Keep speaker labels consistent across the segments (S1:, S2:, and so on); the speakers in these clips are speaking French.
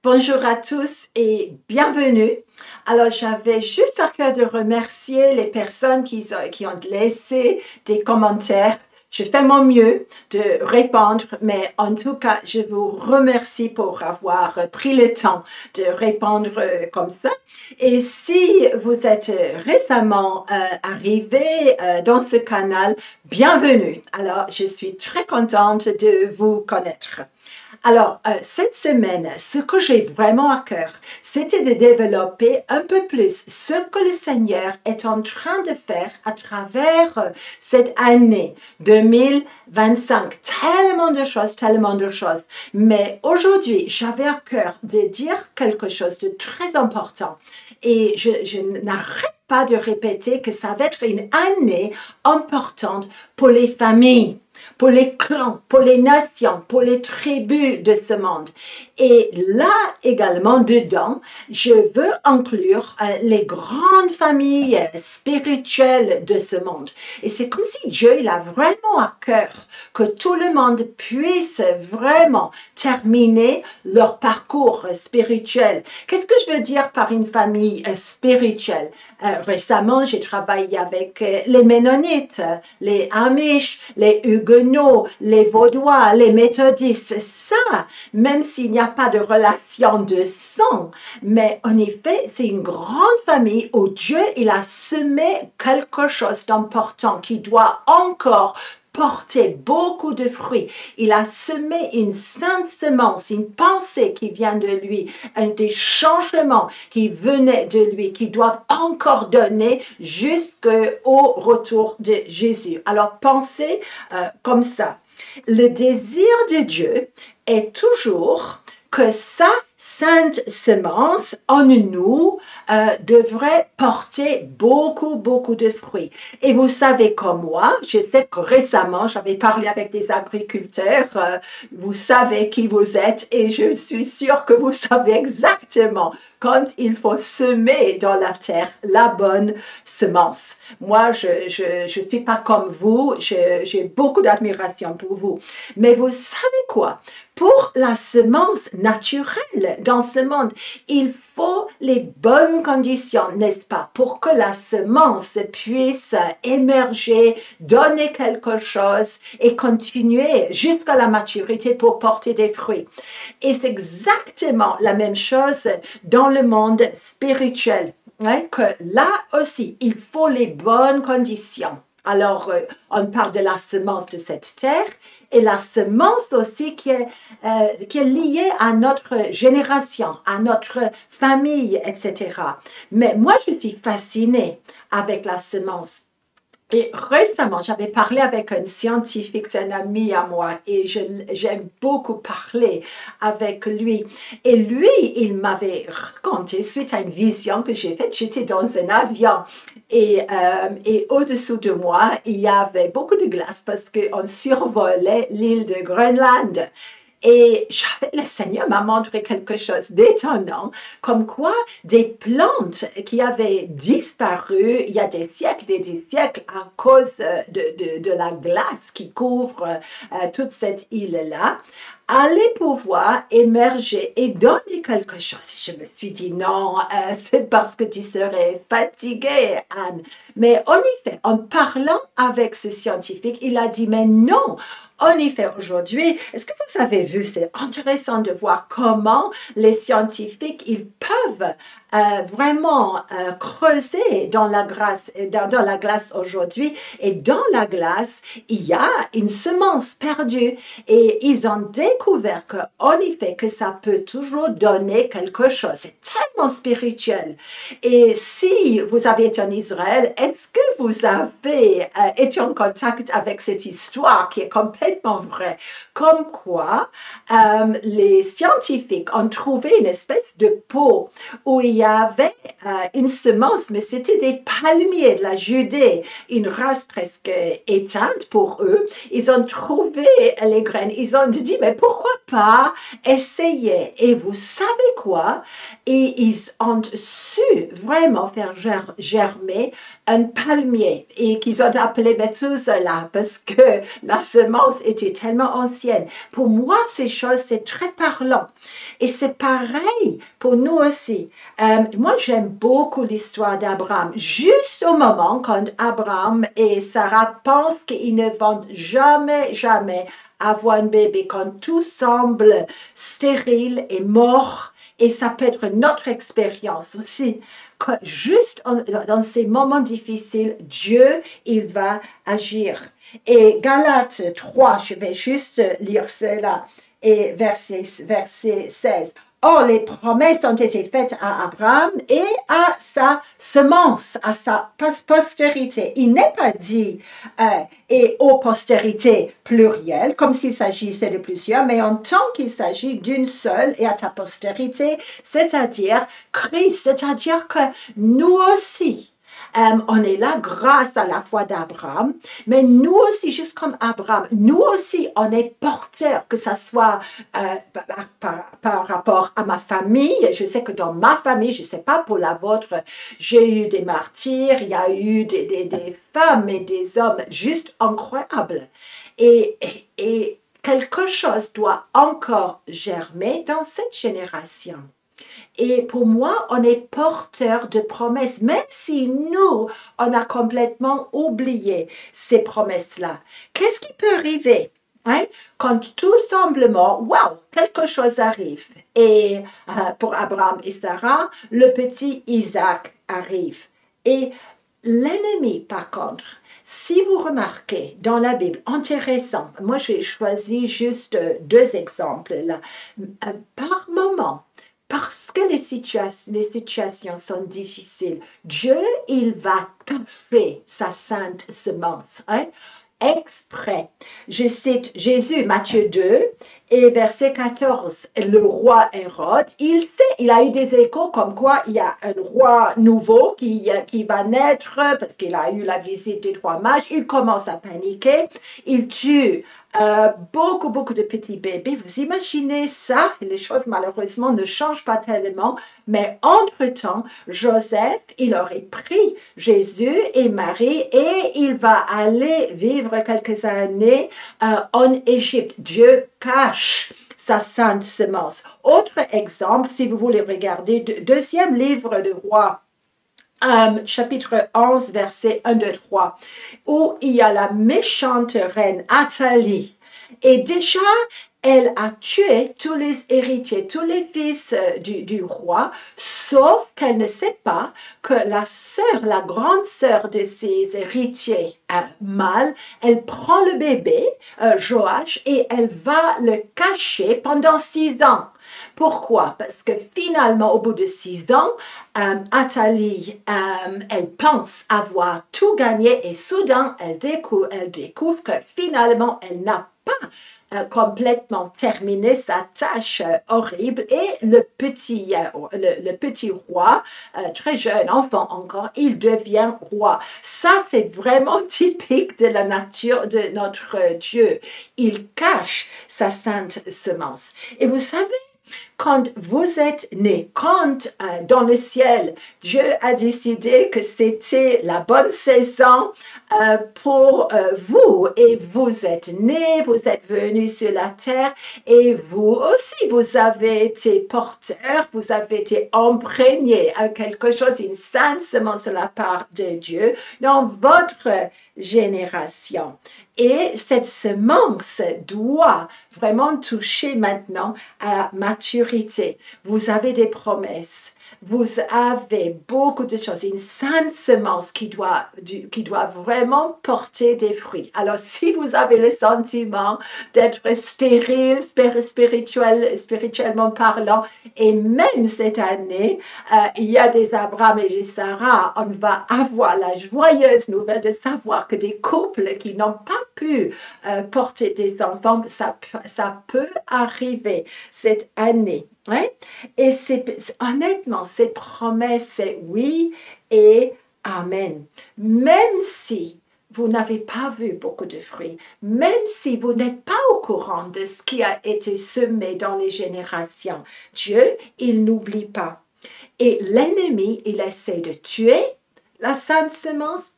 S1: Bonjour à tous et bienvenue. Alors, j'avais juste à cœur de remercier les personnes qui ont laissé des commentaires. Je fais mon mieux de répondre, mais en tout cas, je vous remercie pour avoir pris le temps de répondre comme ça. Et si vous êtes récemment arrivé dans ce canal, bienvenue. Alors, je suis très contente de vous connaître. Alors, cette semaine, ce que j'ai vraiment à cœur, c'était de développer un peu plus ce que le Seigneur est en train de faire à travers cette année 2025. Tellement de choses. Mais aujourd'hui, j'avais à cœur de dire quelque chose de très important. Et je n'arrête pas de répéter que ça va être une année importante pour les familles, pour les clans, pour les nations, pour les tribus de ce monde. Et là également, dedans, je veux inclure les grandes familles spirituelles de ce monde. Et c'est comme si Dieu, il a vraiment à cœur que tout le monde puisse vraiment terminer leur parcours spirituel. Qu'est-ce que je veux dire par une famille spirituelle? Récemment, j'ai travaillé avec les Ménonites, les Amish, les Huguenots, les Vaudois, les Méthodistes. Ça, même s'il n'y a pas de relation de sang, mais en effet, c'est une grande famille où Dieu, il a semé quelque chose d'important qui doit encore porter beaucoup de fruits. Il a semé une sainte semence, une pensée qui vient de lui, des changements qui venaient de lui, qui doivent encore donner jusqu'au retour de Jésus. Alors, pensez comme ça. Le désir de Dieu est toujours que sa sainte semence en nous devrait porter beaucoup de fruits. Et vous savez comme moi, je sais que récemment, j'avais parlé avec des agriculteurs, vous savez qui vous êtes et je suis sûre que vous savez exactement quand il faut semer dans la terre la bonne semence. Moi, je suis pas comme vous, j'ai beaucoup d'admiration pour vous. Mais vous savez quoi? Pour la semence naturelle dans ce monde, il faut les bonnes conditions, n'est-ce pas, pour que la semence puisse émerger, donner quelque chose et continuer jusqu'à la maturité pour porter des fruits. Et c'est exactement la même chose dans le monde spirituel, hein, que là aussi, il faut les bonnes conditions. Alors, on parle de la semence de cette terre et la semence aussi qui est liée à notre génération, à notre famille, etc. Mais moi, je suis fascinée avec la semence. Et récemment, j'avais parlé avec un scientifique, c'est un ami à moi, et j'aime beaucoup parler avec lui. Et lui, il m'avait raconté, suite à une vision que j'ai faite, j'étais dans un avion, et au-dessous de moi, il y avait beaucoup de glace parce qu'on survolait l'île de Groenland. Et le Seigneur m'a montré quelque chose d'étonnant, comme quoi des plantes qui avaient disparu il y a des siècles et des siècles à cause de la glace qui couvre toute cette île-là, allaient pouvoir émerger et donner quelque chose. Je me suis dit, non, c'est parce que tu serais fatiguée, Anne. Mais en effet, en parlant avec ce scientifique, il a dit, mais non, en effet, aujourd'hui, est-ce que vous avez vu, c'est intéressant de voir comment les scientifiques, ils peuvent vraiment creuser dans la glace aujourd'hui. Et dans la glace, il y a une semence perdue. Et ils ont découvert qu'en effet, que ça peut toujours donner quelque chose. C'est tellement spirituel. Et si vous avez été en Israël, est-ce que vous avez été en contact avec cette histoire qui est complètement vraie? Comme quoi, les scientifiques ont trouvé une espèce de pot où il y avait une semence, mais c'était des palmiers de la Judée, une race presque éteinte pour eux. Ils ont trouvé les graines. Ils ont dit, mais pourquoi pas essayer? Et vous savez quoi? Et ils ont su vraiment faire germer un palmier et qu'ils ont appelé Methuselah parce que la semence était tellement ancienne. Pour moi, ces choses, c'est très parlant. Et c'est pareil pour nous aussi. Moi, j'aime beaucoup l'histoire d'Abraham. Juste au moment quand Abraham et Sarah pensent qu'ils ne vont jamais avoir un bébé, quand tout semble stérile et mort, et ça peut être notre expérience aussi. Juste dans ces moments difficiles, Dieu, il va agir. Et Galates 3, je vais juste lire cela, et verset 16. Or, les promesses ont été faites à Abraham et à sa semence, à sa postérité. Il n'est pas dit et aux postérités plurielles, comme s'il s'agissait de plusieurs, mais en tant qu'il s'agit d'une seule et à ta postérité, c'est-à-dire Christ, c'est-à-dire que nous aussi, on est là grâce à la foi d'Abraham, mais nous aussi, juste comme Abraham, nous aussi, on est porteurs, que ce soit par rapport à ma famille. Je sais que dans ma famille, je ne sais pas pour la vôtre, j'ai eu des martyrs, il y a eu des femmes et des hommes juste incroyables. Et quelque chose doit encore germer dans cette génération. Et pour moi, on est porteur de promesses, même si nous, on a complètement oublié ces promesses-là. Qu'est-ce qui peut arriver? Hein? Quand tout semble mort, wow, quelque chose arrive. Et pour Abraham et Sarah, le petit Isaac arrive. Et l'ennemi, par contre, si vous remarquez dans la Bible, intéressant, moi j'ai choisi juste 2 exemples là, par moment, parce que les situations sont difficiles, Dieu, il va cacher sa sainte semence, hein, exprès. Je cite Jésus, Matthieu 2, et verset 14. Le roi Hérode, il a eu des échos comme quoi il y a un roi nouveau qui va naître parce qu'il a eu la visite des 3 mages. Il commence à paniquer. Il tue beaucoup de petits bébés. Vous imaginez ça? Les choses malheureusement ne changent pas tellement. Mais entre-temps, Joseph, il aurait pris Jésus et Marie et il va aller vivre quelques années en Égypte. Dieu cache sa sainte semence. Autre exemple, si vous voulez regarder, 2e livre de Rois, chapitre 11, verset 1, 2, 3, où il y a la méchante reine Athalie. Et déjà, elle a tué tous les héritiers, tous les fils du roi, sauf qu'elle ne sait pas que la grande sœur de ses héritiers mâles, elle prend le bébé, Joach, et elle va le cacher pendant 6 ans. Pourquoi? Parce que finalement, au bout de 6 ans, Athalie, elle pense avoir tout gagné et soudain, elle découvre que finalement, elle n'a pas complètement terminé sa tâche horrible et le petit roi, très jeune enfant encore, il devient roi. Ça, c'est vraiment typique de la nature de notre Dieu. Il cache sa sainte semence. Et vous savez, quand vous êtes né, quand dans le ciel, Dieu a décidé que c'était la bonne saison pour vous et vous êtes né, vous êtes venu sur la terre et vous aussi, vous avez été porteur, vous avez été imprégné à quelque chose, une sainte semence de la part de Dieu dans votre génération. Et cette semence doit vraiment toucher maintenant à la maturité. Vous avez des promesses. Vous avez beaucoup de choses. Une sainte semence qui doit vraiment porter des fruits. Alors, si vous avez le sentiment d'être stérile, spirituellement parlant, et même cette année, il y a des Abraham et des Sarah, on va avoir la joyeuse nouvelle de savoir que des couples qui n'ont pas pu porter des enfants, ça peut arriver cette année. Hein? Et honnêtement, cette promesse, c'est oui et amen. Même si vous n'avez pas vu beaucoup de fruits, même si vous n'êtes pas au courant de ce qui a été semé dans les générations, Dieu, il n'oublie pas. Et l'ennemi, il essaie de tuer la sainte semence,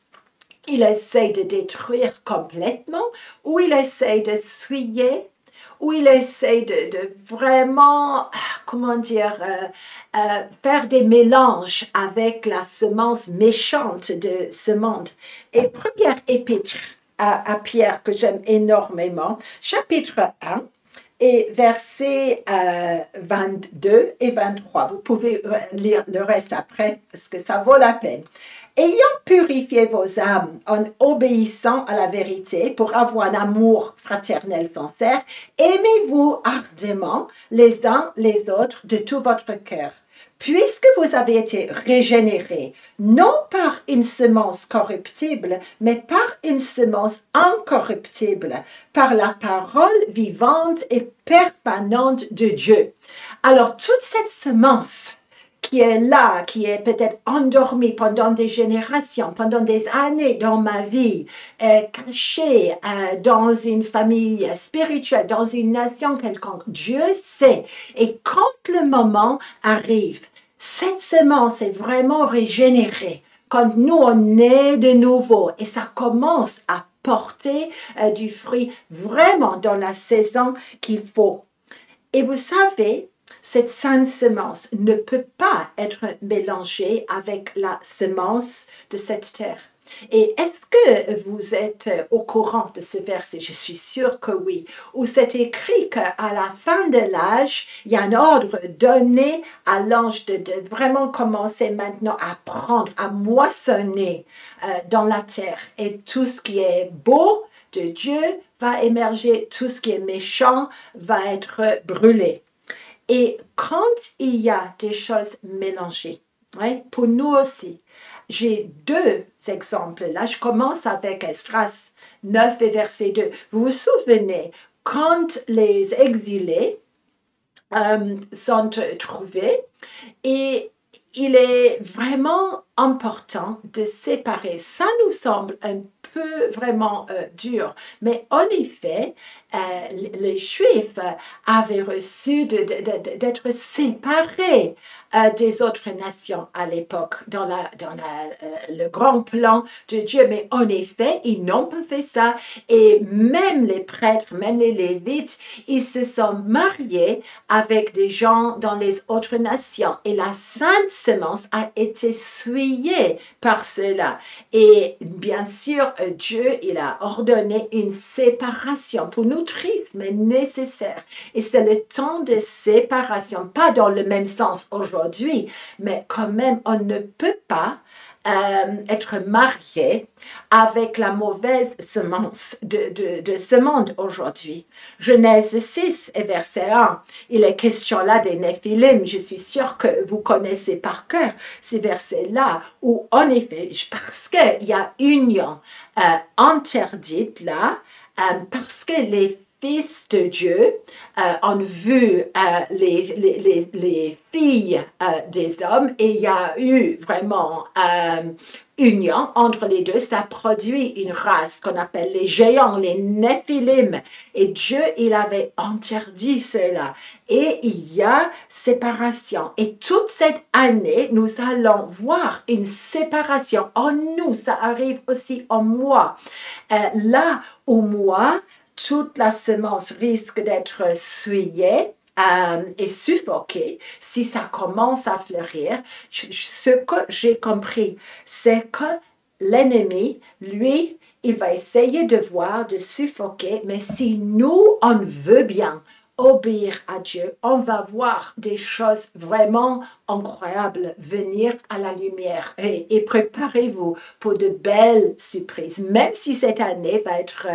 S1: il essaie de détruire complètement, ou il essaie de souiller, ou il essaie de vraiment, comment dire, faire des mélanges avec la semence méchante de ce monde. Et première épître à Pierre que j'aime énormément, chapitre 1, et versets 22 et 23. Vous pouvez lire le reste après, parce que ça vaut la peine. Ayant purifié vos âmes en obéissant à la vérité pour avoir un amour fraternel sincère, aimez-vous ardemment les uns les autres de tout votre cœur. Puisque vous avez été régénérés, non par une semence corruptible, mais par une semence incorruptible, par la parole vivante et permanente de Dieu. Alors, toute cette semence qui est là, qui est peut-être endormie pendant des générations, pendant des années dans ma vie, cachée dans une famille spirituelle, dans une nation quelconque, Dieu sait. Et quand le moment arrive, cette semence est vraiment régénérée. Quand nous, on est de nouveau et ça commence à porter du fruit vraiment dans la saison qu'il faut. Et vous savez, cette sainte semence ne peut pas être mélangée avec la semence de cette terre. Et est-ce que vous êtes au courant de ce verset? Je suis sûre que oui. Où c'est écrit qu'à la fin de l'âge, il y a un ordre donné à l'ange de vraiment commencer maintenant à prendre, à moissonner dans la terre. Et tout ce qui est beau de Dieu va émerger, tout ce qui est méchant va être brûlé. Et quand il y a des choses mélangées, pour nous aussi, j'ai deux exemples. Là, je commence avec Esdras 9 et verset 2. Vous vous souvenez, quand les exilés sont trouvés, et il est vraiment important de séparer. Ça nous semble un peu vraiment dur, mais en effet, les Juifs avaient reçu d'être séparés des autres nations à l'époque, dans le grand plan de Dieu. Mais en effet, ils n'ont pas fait ça. Et même les prêtres, même les Lévites, ils se sont mariés avec des gens dans les autres nations. Et la sainte semence a été souillée par cela. Et bien sûr, Dieu, il a ordonné une séparation, pour nous triste, mais nécessaire. Et c'est le temps de séparation, pas dans le même sens aujourd'hui, mais quand même, on ne peut pas être marié avec la mauvaise semence de ce monde aujourd'hui. Genèse 6 et verset 1, il est question là des Néphilim. Je suis sûre que vous connaissez par cœur ces versets-là, où en effet, parce qu'il y a union interdite là, parce que les fils de Dieu ont vu les filles des hommes, et il y a eu vraiment union entre les deux. Ça produit une race qu'on appelle les géants, les Néphilim. Et Dieu, il avait interdit cela. Et il y a séparation. Et toute cette année, nous allons voir une séparation en nous. Ça arrive aussi en moi. Là où moi, toute la semence risque d'être souillée et suffoquée si ça commence à fleurir. Ce que j'ai compris, c'est que l'ennemi, lui, il va essayer de voir, de suffoquer, mais si nous, on veut bien obéir à Dieu, on va voir des choses vraiment incroyables venir à la lumière. Et préparez-vous pour de belles surprises. Même si cette année va être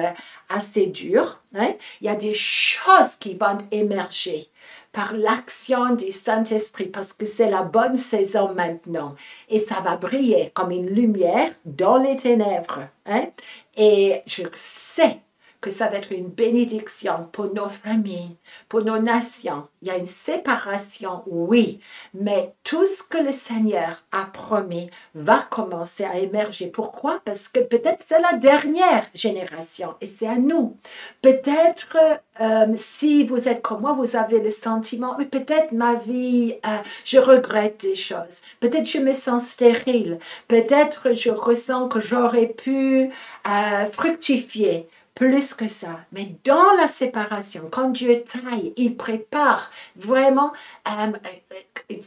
S1: assez dure, il y a des choses qui vont émerger par l'action du Saint-Esprit, parce que c'est la bonne saison maintenant. Et ça va briller comme une lumière dans les ténèbres. Et je sais que ça va être une bénédiction pour nos familles, pour nos nations. Il y a une séparation, oui, mais tout ce que le Seigneur a promis va commencer à émerger. Pourquoi? Parce que peut-être c'est la dernière génération et c'est à nous. Peut-être si vous êtes comme moi, vous avez le sentiment, oui, peut-être ma vie, je regrette des choses. Peut-être je me sens stérile. Peut-être je ressens que j'aurais pu fructifier plus que ça. Mais dans la séparation, quand Dieu taille, il prépare vraiment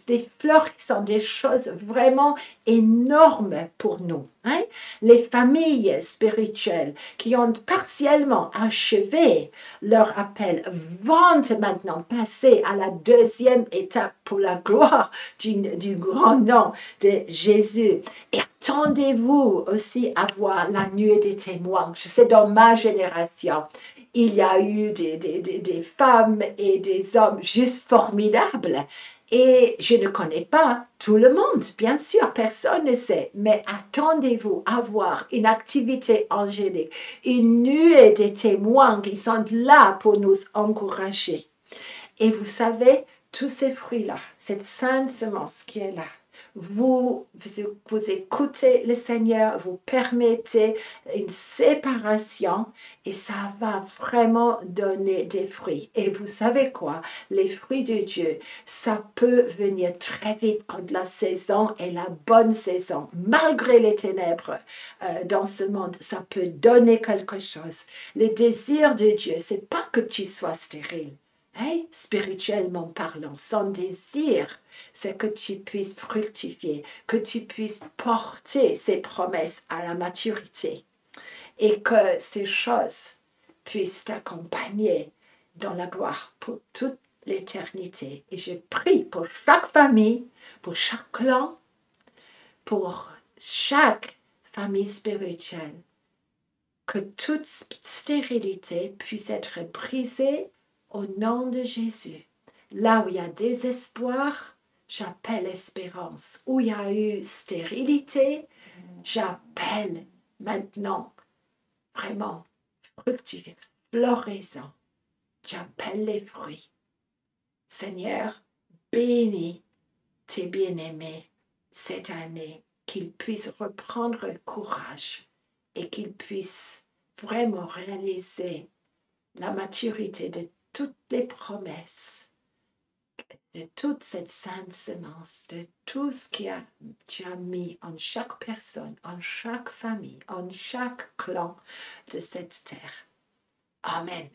S1: des fleurs qui sont des choses vraiment énormes pour nous. Hein? Les familles spirituelles qui ont partiellement achevé leur appel vont maintenant passer à la deuxième étape pour la gloire du grand nom de Jésus. Et attendez-vous aussi à voir la nuée des témoins. Je sais, dans ma génération, il y a eu des femmes et des hommes juste formidables. Et je ne connais pas tout le monde, bien sûr, personne ne sait. Mais attendez-vous à voir une activité angélique, une nuée de témoins qui sont là pour nous encourager. Et vous savez, tous ces fruits-là, cette sainte semence qui est là, vous écoutez le Seigneur, vous permettez une séparation et ça va vraiment donner des fruits. Et vous savez quoi? Les fruits de Dieu, ça peut venir très vite quand la saison est la bonne saison. Malgré les ténèbres dans ce monde, ça peut donner quelque chose. Le désir de Dieu, c'est pas que tu sois stérile. Hein? Spirituellement parlant, son désir, c'est que tu puisses fructifier, que tu puisses porter ces promesses à la maturité et que ces choses puissent t'accompagner dans la gloire pour toute l'éternité. Et je prie pour chaque famille, pour chaque clan, pour chaque famille spirituelle, que toute stérilité puisse être brisée au nom de Jésus. Là où il y a désespoir, j'appelle espérance. Où il y a eu stérilité, j'appelle maintenant vraiment fructification, floraison. J'appelle les fruits. Seigneur, bénis tes bien-aimés cette année, qu'ils puissent reprendre courage et qu'ils puissent vraiment réaliser la maturité de toutes les promesses, de toute cette sainte semence, de tout ce que tu as mis en chaque personne, en chaque famille, en chaque clan de cette terre. Amen.